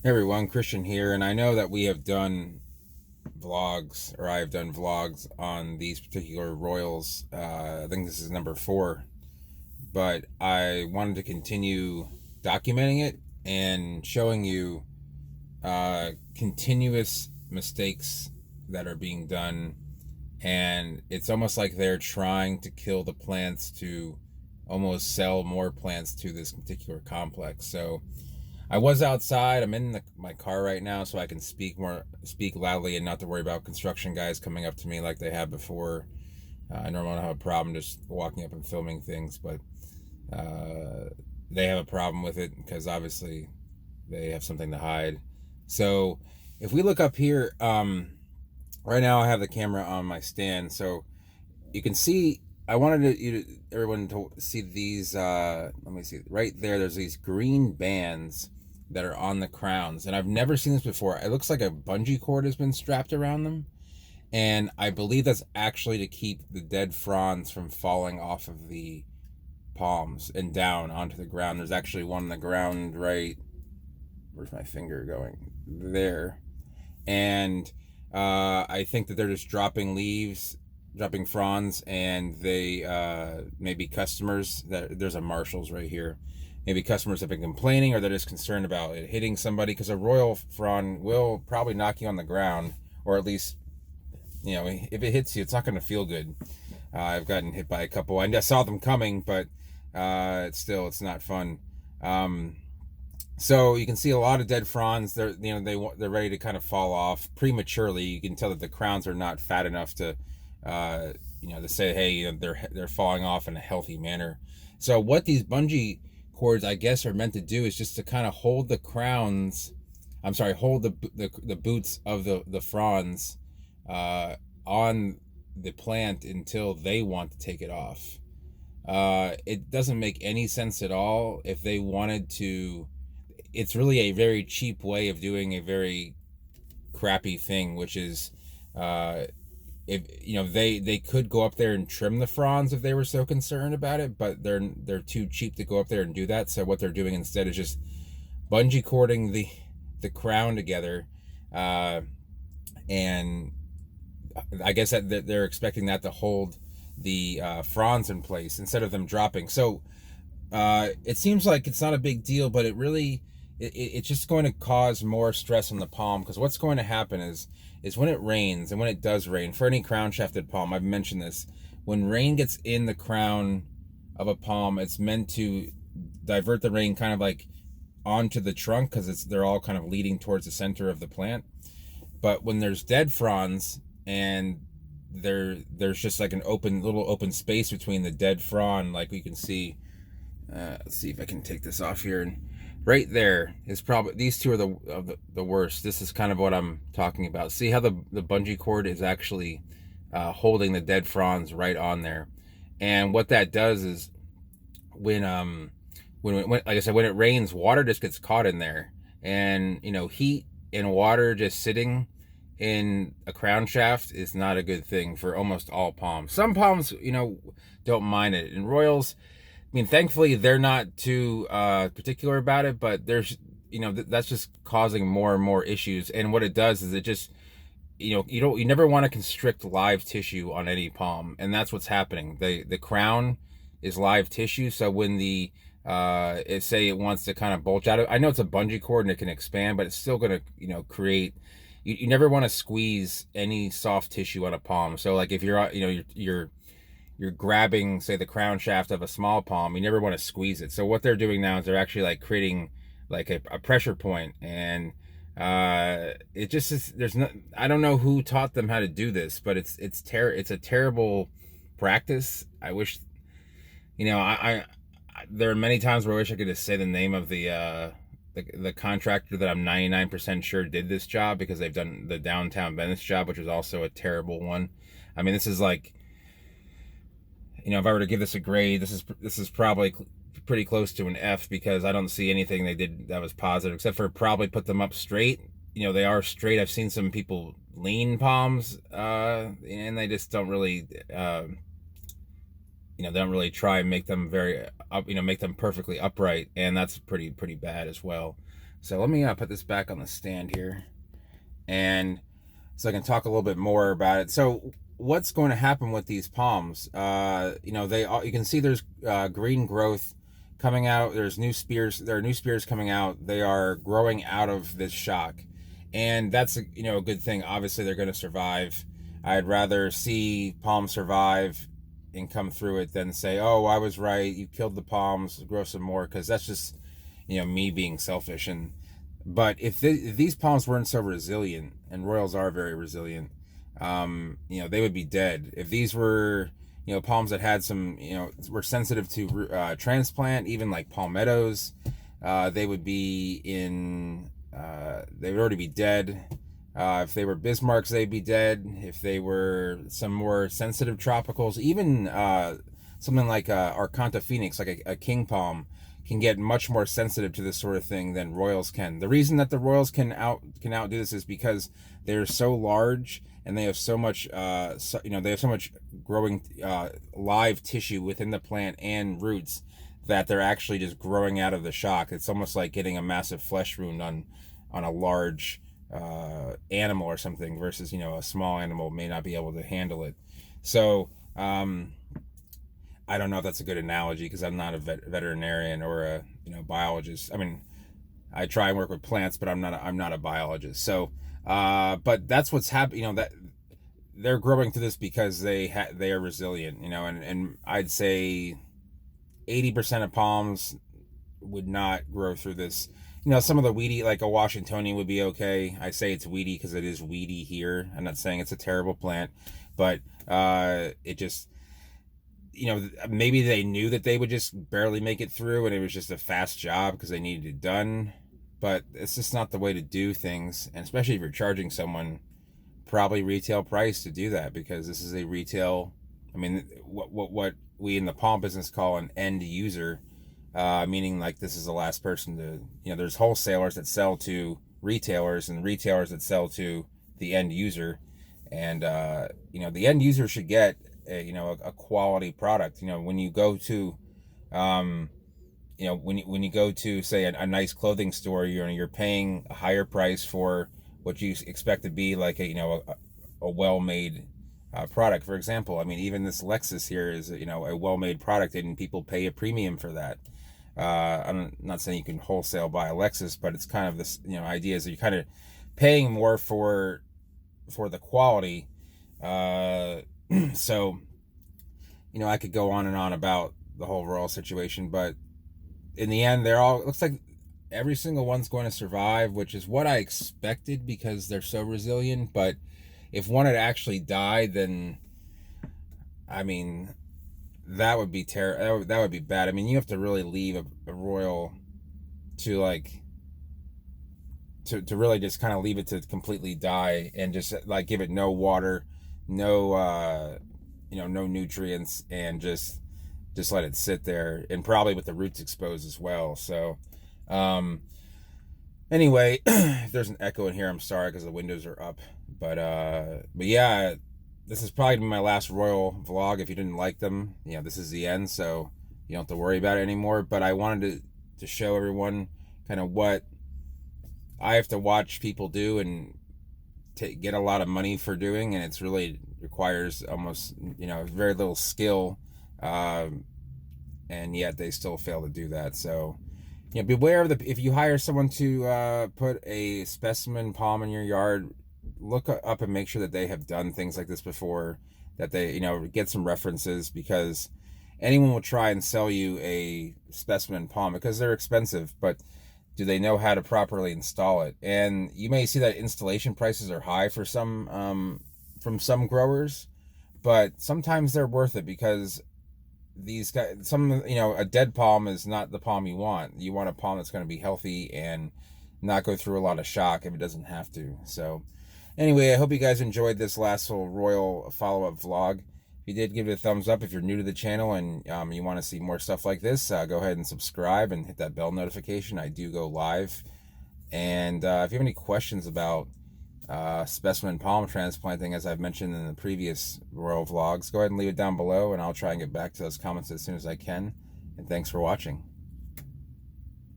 Hey everyone, Christian here, and I know that we have done vlogs, or I have done vlogs on these particular royals. I think this is number 4, but I wanted to continue documenting it and showing you continuous mistakes that are being done, and it's almost like they're trying to kill the plants to almost sell more plants to this particular complex. So I was outside. I'm in my car right now, so I can speak loudly, and not to worry about construction guys coming up to me like they have before. I normally don't have a problem just walking up and filming things, but uh, they have a problem with it because obviously they have something to hide. So if we look up here, right now I have the camera on my stand, so you can see. I wanted everyone to see these. Let me see. Right there, there's these green bands that are on the crowns, and I've never seen this before. It looks like a bungee cord has been strapped around them, and I believe that's actually to keep the dead fronds from falling off of the palms and down onto the ground. There's actually one on the ground right. Where's my finger going? There, and I think that they're just dropping leaves, dropping fronds, and they maybe customers that there's a Marshalls right here. Maybe customers have been complaining, or they're just concerned about it hitting somebody, because a royal frond will probably knock you on the ground, or at least, if it hits you, it's not going to feel good. I've gotten hit by a couple. I saw them coming, but it's not fun. So you can see a lot of dead fronds. They're ready to kind of fall off prematurely. You can tell that the crowns are not fat enough to, to say, hey, they're falling off in a healthy manner. So what these bungee cords, I guess, are meant to do is just to kind of hold the crowns. I'm sorry, hold the boots of the fronds on the plant until they want to take it off. It doesn't make any sense at all. If they wanted to, it's really a very cheap way of doing a very crappy thing, which is, if they could go up there and trim the fronds if they were so concerned about it, but they're too cheap to go up there and do that. So what they're doing instead is just bungee cording the crown together, and I guess that they're expecting that to hold the fronds in place instead of them dropping. So it seems like it's not a big deal, but it's just going to cause more stress on the palm, because what's going to happen is when it rains, and when it does rain, for any crown shafted palm, I've mentioned this, when rain gets in the crown of a palm, it's meant to divert the rain kind of like onto the trunk, because they're all kind of leading towards the center of the plant. But when there's dead fronds, and there's just like an little open space between the dead frond, like we can see. Let's see if I can take this off here, and right there is probably, these two are the worst. This is kind of what I'm talking about. See how the bungee cord is actually holding the dead fronds right on there, and what that does is when like I said, when it rains, water just gets caught in there, and heat and water just sitting in a crown shaft is not a good thing for almost all palms. Some palms, don't mind it. In royals, I mean, thankfully they're not too particular about it, but there's, that's just causing more and more issues. And what it does is it just, you never want to constrict live tissue on any palm, and that's what's happening. The crown is live tissue, so when say it wants to kind of bulge out, I know it's a bungee cord and it can expand, but it's still going to, create. You never want to squeeze any soft tissue on a palm. So like if you're, you're grabbing, say, the crown shaft of a small palm, you never want to squeeze it. So what they're doing now is they're actually like creating like a pressure point, and it just is, I don't know who taught them how to do this, but it's a terrible practice. I wish, I there are many times where I wish I could just say the name of the contractor that I'm 99% sure did this job, because they've done the downtown Venice job, which was also a terrible one. I mean, this is like, if I were to give this a grade, this is probably pretty close to an F, because I don't see anything they did that was positive, except for probably put them up straight. They are straight. I've seen some people lean palms, and they just don't really, they don't really try and make them make them perfectly upright, and that's pretty bad as well. So let me put this back on the stand here, and so I can talk a little bit more about it. So what's going to happen with these palms? You can see there's green growth coming out. There's new spears. There are new spears coming out. They are growing out of this shock, and that's a good thing. Obviously, they're going to survive. I'd rather see palms survive and come through it than say, "Oh, I was right. You killed the palms. Grow some more," because that's just me being selfish. But if these palms weren't so resilient, and royals are very resilient, they would be dead. If these were, palms that had some, were sensitive to transplant, even like palmettos, they would be they would already be dead. If they were Bismarcks, they'd be dead. If they were some more sensitive tropicals, even something like Arcanta phoenix, like a king palm, can get much more sensitive to this sort of thing than royals can. The reason that the royals can outdo this is because they're so large and they have so much they have so much growing live tissue within the plant and roots that they're actually just growing out of the shock. It's almost like getting a massive flesh wound on a large animal or something, versus a small animal may not be able to handle it. So I don't know if that's a good analogy, because I'm not a veterinarian or a biologist. I mean, I try and work with plants, but I'm not a biologist. So, but that's what's happening. That they're growing through this because they are resilient. And I'd say 80% of palms would not grow through this. Some of the weedy, like a Washingtonian, would be okay. I say it's weedy because it is weedy here. I'm not saying it's a terrible plant, but it just, maybe they knew that they would just barely make it through and it was just a fast job because they needed it done. But it's just not the way to do things, and especially if you're charging someone probably retail price to do that, because this is a retail, what we in the palm business call an end user, meaning like this is the last person to, there's wholesalers that sell to retailers and retailers that sell to the end user. And the end user should get a quality product. When you go to when you go to, say, a nice clothing store, you're paying a higher price for what you expect to be like a well-made product. For example, even this Lexus here is a well-made product, and people pay a premium for that. I'm not saying you can wholesale buy a Lexus, but it's kind of this idea is that you're kind of paying more for the quality. So I could go on and on about the whole royal situation, but in the end, it looks like every single one's going to survive, which is what I expected because they're so resilient. But if one had actually died, then that would be terrible. That would be bad. You have to really leave a royal to to really just kind of leave it to completely die, and just like give it no water, no no nutrients, and just let it sit there, and probably with the roots exposed as well. So anyway, if there's an echo in here, I'm sorry, because the windows are up. But yeah, this is probably gonna be my last royal vlog. If you didn't like them, this is the end, so you don't have to worry about it anymore. But I wanted to show everyone kind of what I have to watch people do and get a lot of money for doing, and it's really requires almost very little skill, and yet they still fail to do that. So beware of if you hire someone to put a specimen palm in your yard, look up and make sure that they have done things like this before, that they get some references, because anyone will try and sell you a specimen palm because they're expensive, but do they know how to properly install it? And you may see that installation prices are high for some from some growers, but sometimes they're worth it, because these guys, a dead palm is not the palm you want. You want a palm that's going to be healthy and not go through a lot of shock if it doesn't have to. So anyway, I hope you guys enjoyed this last little royal follow-up vlog. If you did, give it a thumbs up. If you're new to the channel and you want to see more stuff like this, go ahead and subscribe and hit that bell notification. I do go live. And if you have any questions about specimen palm transplanting, as I've mentioned in the previous royal vlogs, go ahead and leave it down below, and I'll try and get back to those comments as soon as I can. And thanks for watching.